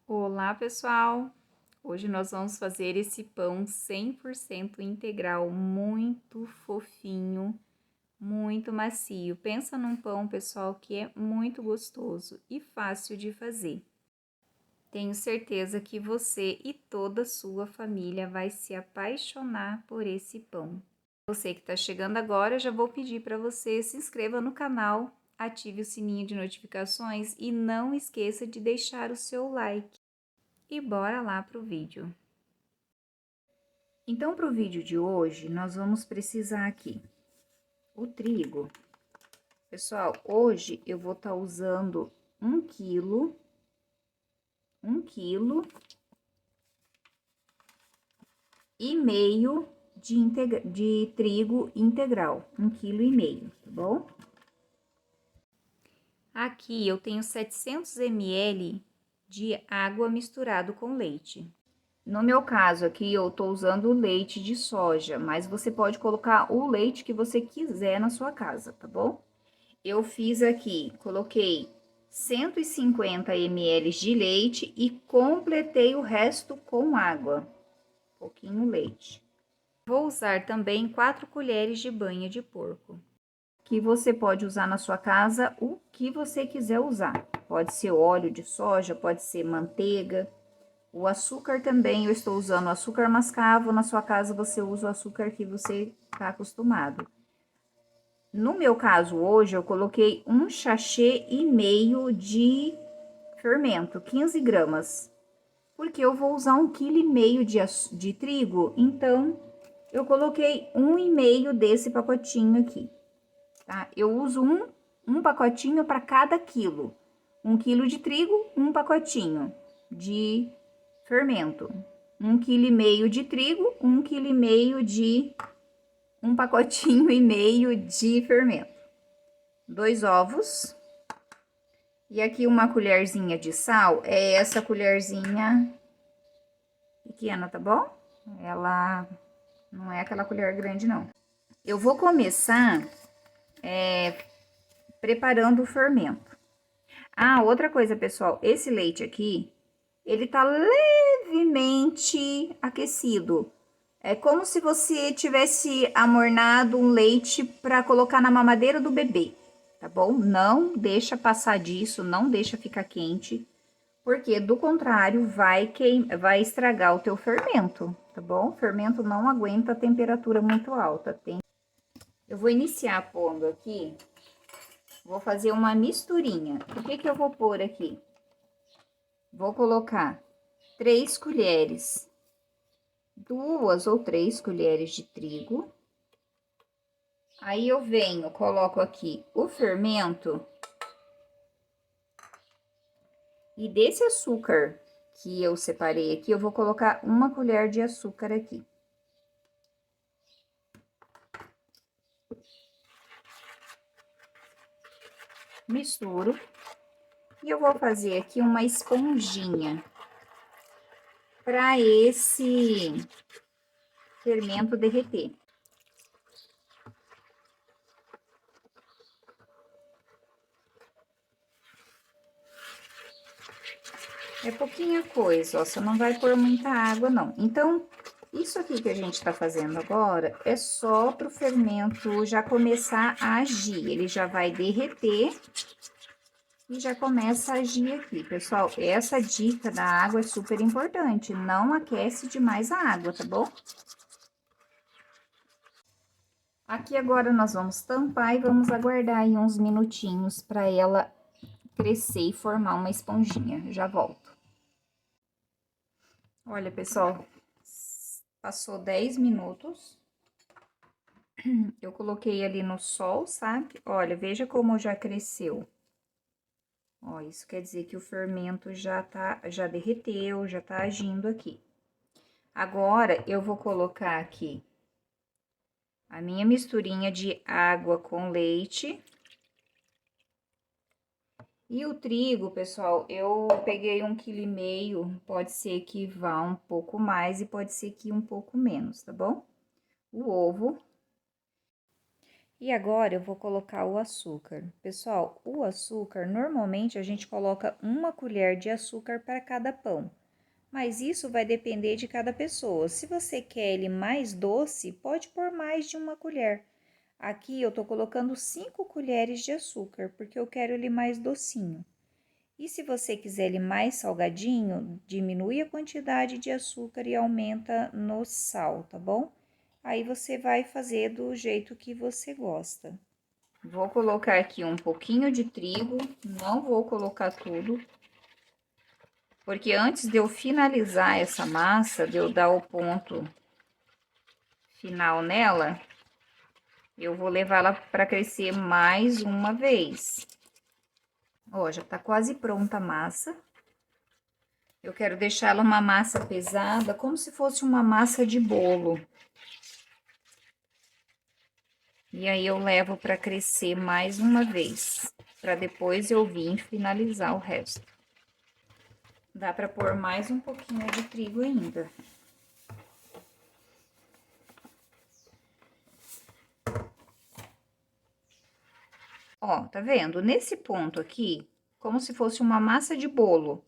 Olá, pessoal! Hoje nós vamos fazer esse pão 100% integral, muito fofinho, muito macio. Pensa num pão, pessoal, que é muito gostoso e fácil de fazer. Tenho certeza que você e toda a sua família vai se apaixonar por esse pão. Você que está chegando agora, já vou pedir para você se inscreva no canal, ative o sininho de notificações e não esqueça de deixar o seu like. E bora lá para o vídeo. Então, para o vídeo de hoje, nós vamos precisar aqui o trigo. Pessoal, hoje eu vou estar usando 1 quilo e meio de trigo integral, 1,5 kg, tá bom? Aqui eu tenho 700 ml de água misturado com leite. No meu caso aqui, eu tô usando o leite de soja, mas você pode colocar o leite que você quiser na sua casa, tá bom? Eu fiz aqui, coloquei 150 ml de leite e completei o resto com água, pouquinho leite. Vou usar também 4 colheres de banha de porco, que você pode usar na sua casa o que você quiser usar. Pode ser óleo de soja, pode ser manteiga. O açúcar também, eu estou usando açúcar mascavo, na sua casa você usa o açúcar que você está acostumado. No meu caso, hoje, eu coloquei 1,5 sachê de fermento, 15 gramas. Porque eu vou usar 1,5 kg de trigo, então, eu coloquei 1,5 desse pacotinho aqui, tá? Eu uso um pacotinho para cada quilo. 1 quilo de trigo, um pacotinho de fermento. 1,5 kg de trigo, 1,5 kg de um pacotinho e meio de fermento. 2 ovos. E aqui uma colherzinha de sal, é essa colherzinha pequena, tá bom? Ela não é aquela colher grande, não. Eu vou começar preparando o fermento. Ah, outra coisa, pessoal, esse leite aqui, ele tá levemente aquecido. É como se você tivesse amornado um leite para colocar na mamadeira do bebê, tá bom? Não deixa passar disso, não deixa ficar quente, porque do contrário vai estragar o teu fermento, tá bom? O fermento não aguenta a temperatura muito alta. Eu vou iniciar pondo aqui, vou fazer uma misturinha. O que que eu vou pôr aqui? Vou colocar 3 colheres, 2 ou 3 colheres de trigo. Aí eu venho, coloco aqui o fermento e desse açúcar que eu separei aqui, eu vou colocar 1 colher de açúcar aqui. Misturo e eu vou fazer aqui uma esponjinha para esse fermento derreter. É pouquinha coisa, ó, você não vai pôr muita água, não. Então, isso aqui que a gente tá fazendo agora é só pro fermento já começar a agir. Ele já vai derreter e já começa a agir aqui. Pessoal, essa dica da água é super importante. Não aquece demais a água, tá bom? Aqui agora nós vamos tampar e vamos aguardar aí uns minutinhos para ela crescer e formar uma esponjinha. Já volto. Olha, pessoal, passou 10 minutos. Eu coloquei ali no sol, sabe? Olha, veja como já cresceu. Ó, isso quer dizer que o fermento já derreteu, já tá agindo aqui. Agora, eu vou colocar aqui a minha misturinha de água com leite. E o trigo, pessoal, eu peguei 1,5 kg, pode ser que vá um pouco mais e pode ser que um pouco menos, tá bom? O ovo. E agora eu vou colocar o açúcar. Pessoal, o açúcar, normalmente a gente coloca 1 colher de açúcar para cada pão. Mas isso vai depender de cada pessoa. Se você quer ele mais doce, pode pôr mais de 1 colher. Aqui eu tô colocando 5 colheres de açúcar, porque eu quero ele mais docinho. E se você quiser ele mais salgadinho, diminui a quantidade de açúcar e aumenta no sal, tá bom? Aí você vai fazer do jeito que você gosta. Vou colocar aqui um pouquinho de trigo, não vou colocar tudo, porque antes de eu finalizar essa massa, de eu dar o ponto final nela, eu vou levá-la para crescer mais uma vez. Ó, já tá quase pronta a massa. Eu quero deixar ela uma massa pesada, como se fosse uma massa de bolo. E aí eu levo para crescer mais uma vez, para depois eu vir finalizar o resto. Dá para pôr mais um pouquinho de trigo ainda. Ó, tá vendo? Nesse ponto aqui, como se fosse uma massa de bolo.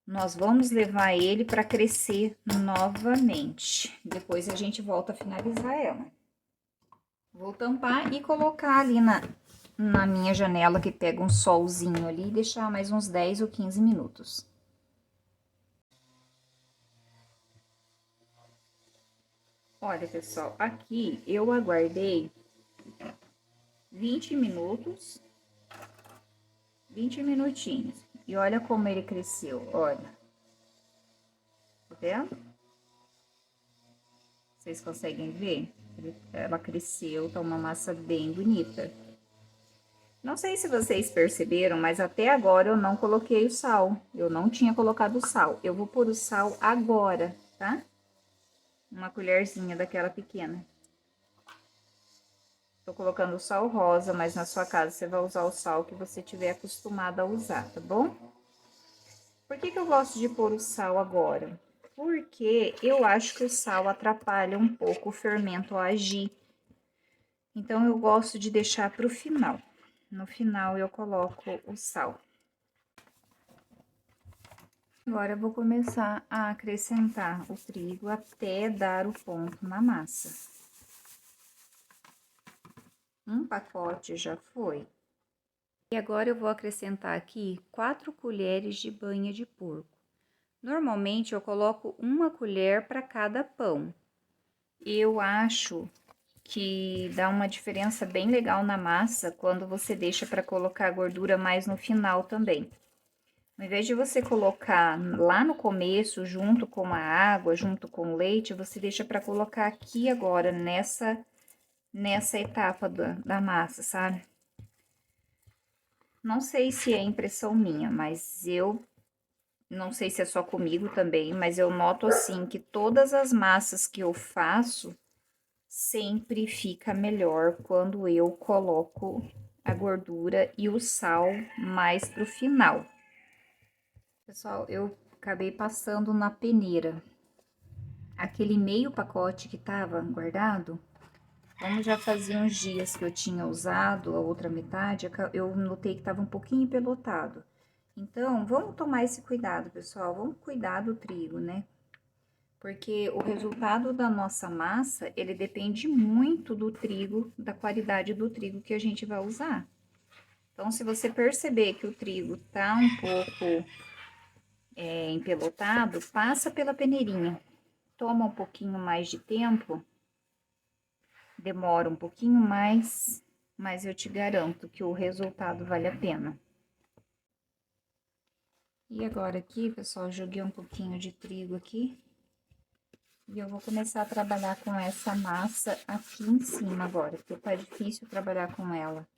Nós vamos levar ele para crescer novamente. Depois a gente volta a finalizar ela. Vou tampar e colocar ali na minha janela que pega um solzinho ali e deixar mais uns 10 ou 15 minutos. Olha, pessoal, aqui eu aguardei 20 minutos, 20 minutinhos. E olha como ele cresceu, olha. Tá vendo? Vocês conseguem ver? Ela cresceu, tá uma massa bem bonita. Não sei se vocês perceberam, mas até agora eu não coloquei o sal. Eu não tinha colocado o sal. Eu vou pôr o sal agora, tá? Uma colherzinha daquela pequena. Tô colocando o sal rosa, mas na sua casa você vai usar o sal que você tiver acostumado a usar, tá bom? Por que que eu gosto de pôr o sal agora? Porque eu acho que o sal atrapalha um pouco o fermento a agir. Então, eu gosto de deixar para o final. No final, eu coloco o sal. Agora, eu vou começar a acrescentar o trigo até dar o ponto na massa. Um pacote já foi. E agora, eu vou acrescentar aqui 4 colheres de banha de porco. Normalmente, eu coloco 1 colher para cada pão. Eu acho que dá uma diferença bem legal na massa quando você deixa para colocar a gordura mais no final também. Ao invés de você colocar lá no começo, junto com a água, junto com o leite, você deixa para colocar aqui agora, nessa etapa da massa, sabe? Não sei se é impressão minha, mas eu não sei se é só comigo também, mas eu noto assim que todas as massas que eu faço sempre fica melhor quando eu coloco a gordura e o sal mais pro final. Pessoal, eu acabei passando na peneira aquele meio pacote que tava guardado. Como já fazia uns dias que eu tinha usado a outra metade, eu notei que tava um pouquinho empelotado. Então, vamos tomar esse cuidado, pessoal. Vamos cuidar do trigo, né? Porque o resultado da nossa massa, ele depende muito do trigo, da qualidade do trigo que a gente vai usar. Então, se você perceber que o trigo tá um pouco empelotado, passa pela peneirinha. Toma um pouquinho mais de tempo, demora um pouquinho mais, mas eu te garanto que o resultado vale a pena. E agora aqui, pessoal, joguei um pouquinho de trigo aqui. E eu vou começar a trabalhar com essa massa aqui em cima agora, porque tá difícil trabalhar com ela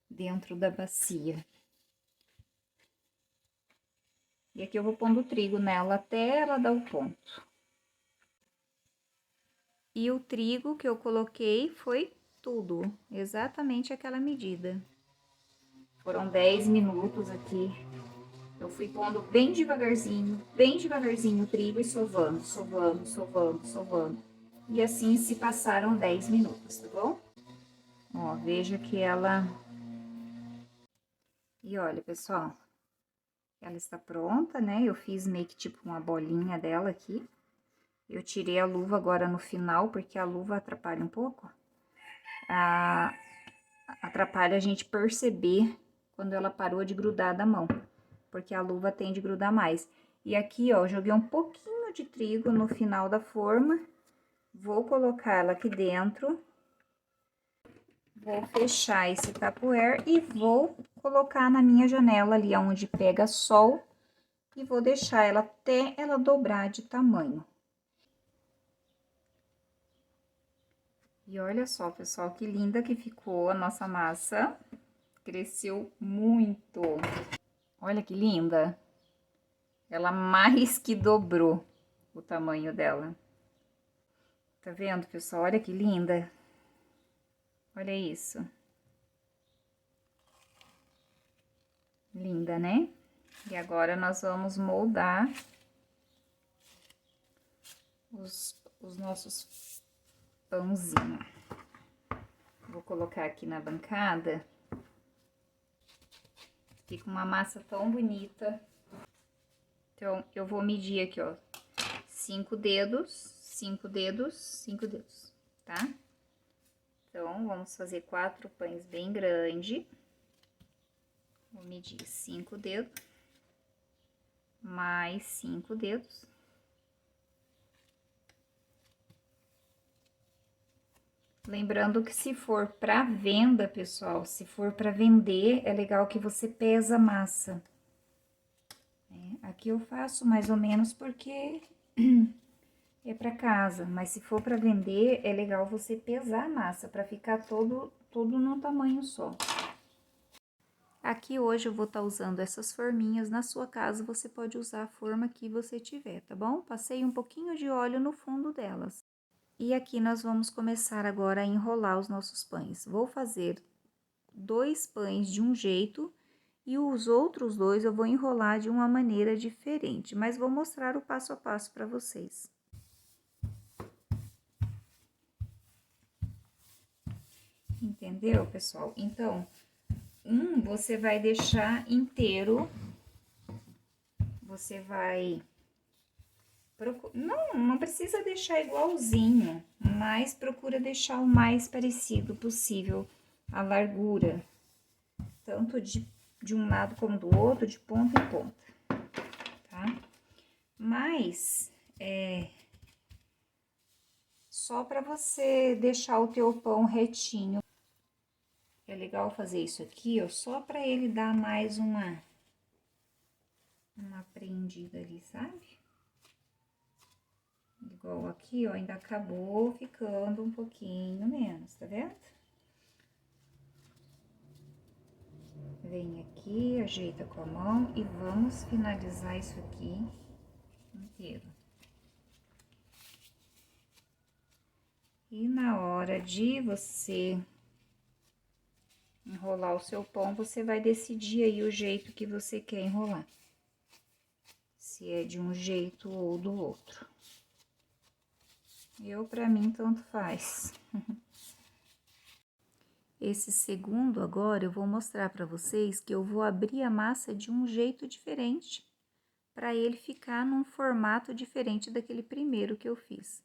dentro da bacia. E aqui eu vou pondo o trigo nela até ela dar o ponto. E o trigo que eu coloquei foi tudo, exatamente aquela medida. Foram 10 minutos aqui. Eu fui pondo bem devagarzinho o trigo e sovando, sovando, sovando, sovando. E assim se passaram 10 minutos, tá bom? Ó, veja que ela... E olha, pessoal, ela está pronta, né? Eu fiz meio que tipo uma bolinha dela aqui. Eu tirei a luva agora no final, porque a luva atrapalha um pouco. Atrapalha a gente perceber quando ela parou de grudar da mão, porque a luva tende a grudar mais. E aqui, ó, joguei um pouquinho de trigo no final da forma. Vou colocar ela aqui dentro. Vou fechar esse tupperware e vou colocar na minha janela ali onde pega sol. E vou deixar ela até ela dobrar de tamanho. E olha só, pessoal, que linda que ficou a nossa massa. Cresceu muito. Olha que linda. Ela mais que dobrou o tamanho dela. Tá vendo, pessoal? Olha que linda. Olha isso. Linda, né? E agora nós vamos moldar os nossos pãozinhos. Vou colocar aqui na bancada. Fica uma massa tão bonita. Então, eu vou medir aqui, ó, 5 dedos, 5 dedos, 5 dedos, tá? Então, vamos fazer 4 pães bem grande. Vou medir 5 dedos, mais 5 dedos. Lembrando que se for para venda, pessoal, se for para vender, é legal que você pesa a massa. Aqui eu faço mais ou menos porque é para casa, mas se for para vender, é legal você pesar a massa para ficar todo num tamanho só. Aqui hoje eu vou estar usando essas forminhas, na sua casa você pode usar a forma que você tiver, tá bom? Passei um pouquinho de óleo no fundo delas. E aqui nós vamos começar agora a enrolar os nossos pães. Vou fazer 2 pães de um jeito e os outros 2 eu vou enrolar de uma maneira diferente, mas vou mostrar o passo a passo para vocês. Entendeu, pessoal? Então, você vai deixar inteiro, você vai... Não precisa deixar igualzinho, mas procura deixar o mais parecido possível a largura, tanto de um lado como do outro, de ponta em ponta, tá? Mas, só para você deixar o teu pão retinho. É legal fazer isso aqui, ó, só para ele dar mais uma prendida ali, sabe? Igual aqui, ó, ainda acabou ficando um pouquinho menos, tá vendo? Vem aqui, ajeita com a mão e vamos finalizar isso aqui inteiro. E na hora de você enrolar o seu pão, você vai decidir aí o jeito que você quer enrolar. Se é de um jeito ou do outro. Pra mim, tanto faz. Esse segundo agora, eu vou mostrar para vocês que eu vou abrir a massa de um jeito diferente, para ele ficar num formato diferente daquele primeiro que eu fiz.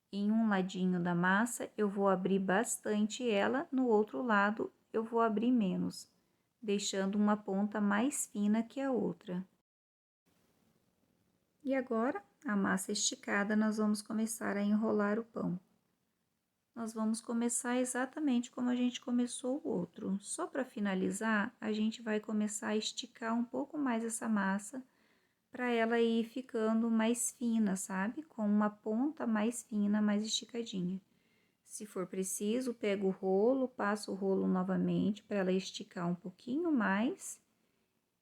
Em um ladinho da massa, eu vou abrir bastante ela, no outro lado, eu vou abrir menos, deixando uma ponta mais fina que a outra. E agora, a massa esticada, nós vamos começar a enrolar o pão. Nós vamos começar exatamente como a gente começou o outro. Só para finalizar, a gente vai começar a esticar um pouco mais essa massa, para ela ir ficando mais fina, sabe? Com uma ponta mais fina, mais esticadinha. Se for preciso, pega o rolo, passa o rolo novamente para ela esticar um pouquinho mais.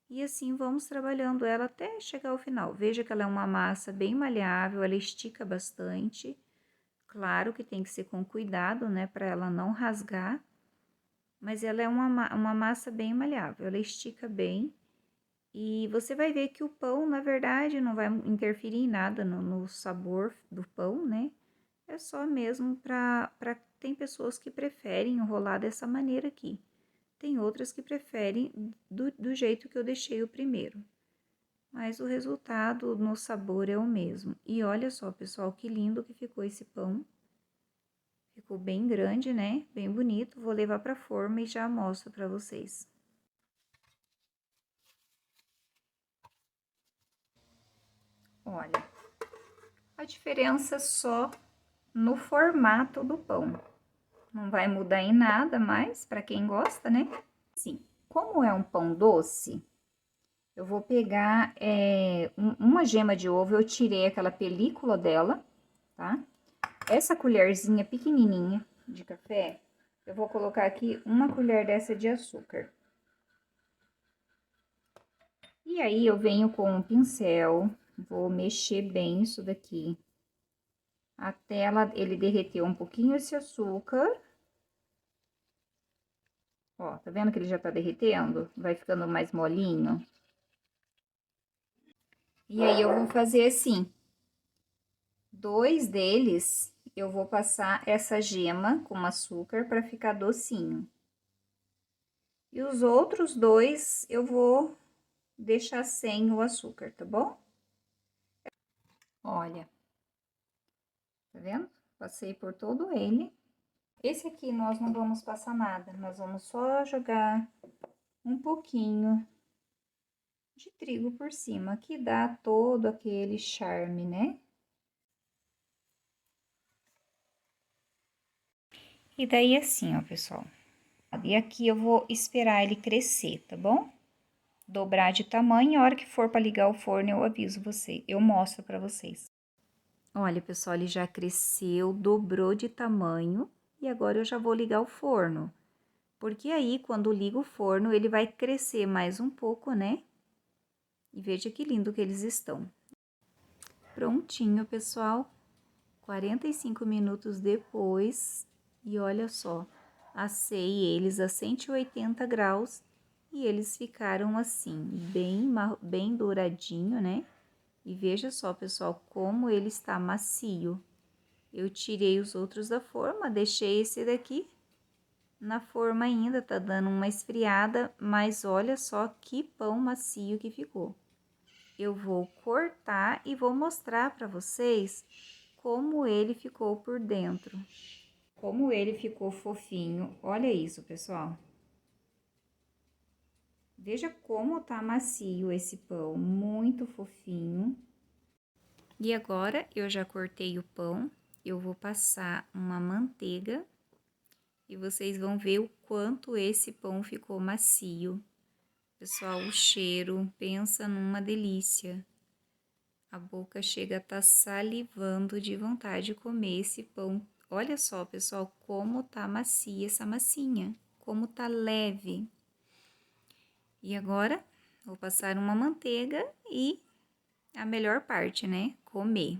E assim vamos trabalhando ela até chegar ao final. Veja que ela é uma massa bem maleável, ela estica bastante. Claro que tem que ser com cuidado, né, para ela não rasgar. Mas ela é uma massa bem maleável, ela estica bem. E você vai ver que o pão, na verdade, não vai interferir em nada no sabor do pão, né? É só mesmo tem pessoas que preferem enrolar dessa maneira aqui. Tem outras que preferem do jeito que eu deixei o primeiro. Mas o resultado no sabor é o mesmo. E olha só, pessoal, que lindo que ficou esse pão. Ficou bem grande, né? Bem bonito. Vou levar pra forma e já mostro pra vocês. Olha, a diferença só no formato do pão. Não vai mudar em nada mais, para quem gosta, né? Sim, como é um pão doce, eu vou pegar uma gema de ovo, eu tirei aquela película dela, tá? Essa colherzinha pequenininha de café, eu vou colocar aqui uma colher dessa de açúcar. E aí, eu venho com um pincel, vou mexer bem isso daqui, até ele derreter um pouquinho esse açúcar. Ó, tá vendo que ele já tá derretendo? Vai ficando mais molinho. E aí, eu vou fazer assim. 2 deles, eu vou passar essa gema com açúcar para ficar docinho. E os outros 2, eu vou deixar sem o açúcar, tá bom? Olha, tá vendo? Passei por todo ele. Esse aqui nós não vamos passar nada, nós vamos só jogar um pouquinho de trigo por cima, que dá todo aquele charme, né? E daí assim, ó, pessoal. E aqui eu vou esperar ele crescer, tá bom? Dobrar de tamanho, a hora que for para ligar o forno eu aviso você, eu mostro para vocês. Olha, pessoal, ele já cresceu, dobrou de tamanho e agora eu já vou ligar o forno. Porque aí, quando liga o forno, ele vai crescer mais um pouco, né? E veja que lindo que eles estão. Prontinho, pessoal. 45 minutos depois, e olha só, assei eles a 180 graus e eles ficaram assim, bem douradinho, né? E veja só, pessoal, como ele está macio. Eu tirei os outros da forma, deixei esse daqui na forma ainda, tá dando uma esfriada, mas olha só que pão macio que ficou. Eu vou cortar e vou mostrar para vocês como ele ficou por dentro. Como ele ficou fofinho. Olha isso, pessoal. Veja como tá macio esse pão, muito fofinho. E agora, eu já cortei o pão, eu vou passar uma manteiga e vocês vão ver o quanto esse pão ficou macio. Pessoal, o cheiro, pensa numa delícia. A boca chega a estar salivando de vontade de comer esse pão. Olha só, pessoal, como tá macia essa massinha, como tá leve. E agora, vou passar uma manteiga e a melhor parte, né? Comer.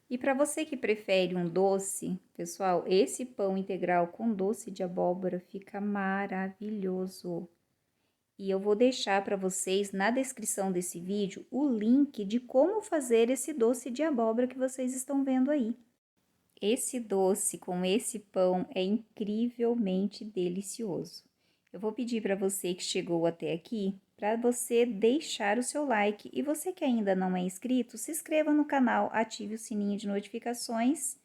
E para você que prefere um doce, pessoal, esse pão integral com doce de abóbora fica maravilhoso. E eu vou deixar para vocês na descrição desse vídeo o link de como fazer esse doce de abóbora que vocês estão vendo aí. Esse doce com esse pão é incrivelmente delicioso. Eu vou pedir para você que chegou até aqui, para você deixar o seu like. E você que ainda não é inscrito, se inscreva no canal, ative o sininho de notificações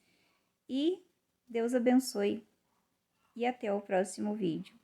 e Deus abençoe. E até o próximo vídeo.